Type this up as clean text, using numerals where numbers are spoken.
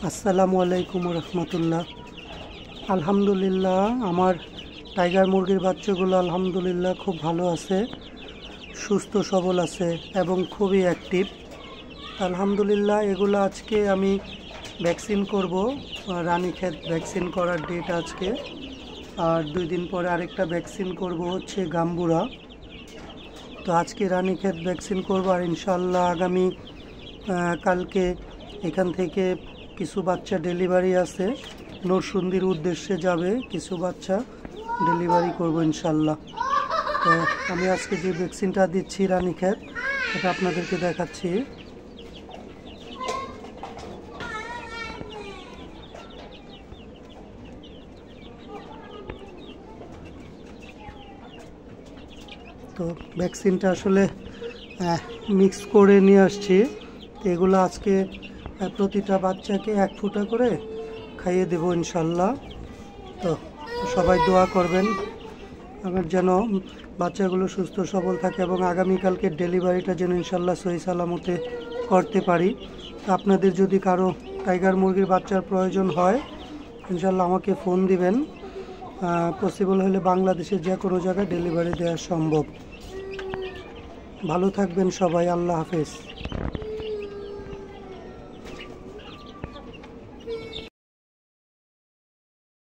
আসসালামু আলাইকুম রহমতুল্লাহ। আলহামদুলিল্লাহ, আমার টাইগার মুরগির বাচ্চাগুলো আলহামদুলিল্লাহ খুব ভালো আছে, সুস্থ সবল আছে এবং খুবই অ্যাক্টিভ। আলহামদুলিল্লাহ, এগুলো আজকে আমি ভ্যাকসিন করব। রানীক্ষেত ভ্যাকসিন করার ডেট আজকে, আর 2 দিন পরে আরেকটা ভ্যাকসিন করব হচ্ছে গাম্বুরা। তো আজকে রানীক্ষেত ভ্যাকসিন করব, আর ইনশাআল্লাহ আগামী কালকে এখান থেকে কিছু বাচ্চা ডেলিভারি আছে, নরসিংদীর উদ্দেশ্যে যাবে, কিছু বাচ্চা ডেলিভারি করব ইনশাল্লাহ। তো আমি আজকে যে ভ্যাকসিনটা দিচ্ছি রানীক্ষেত, এটা আপনাদেরকে দেখাচ্ছি। তো ভ্যাকসিনটা আসলে মিক্স করে নিয়ে আসছি। তো এগুলো আজকে প্রতিটা বাচ্চাকে 1 ফোঁটা করে খাইয়ে দেব ইনশাল্লাহ। তো সবাই দোয়া করবেন আমার যেন বাচ্চাগুলো সুস্থ সবল থাকে এবং আগামীকালকে ডেলিভারিটা যেন ইনশাল্লাহ সহি সালামতে করতে পারি। আপনাদের যদি কারো টাইগার মুরগির বাচ্চার প্রয়োজন হয় ইনশাল্লাহ আমাকে ফোন দিবেন। পসিবল হলে বাংলাদেশের যে কোনো জায়গায় ডেলিভারি দেওয়া সম্ভব। ভালো থাকবেন সবাই, আল্লাহ হাফেজ।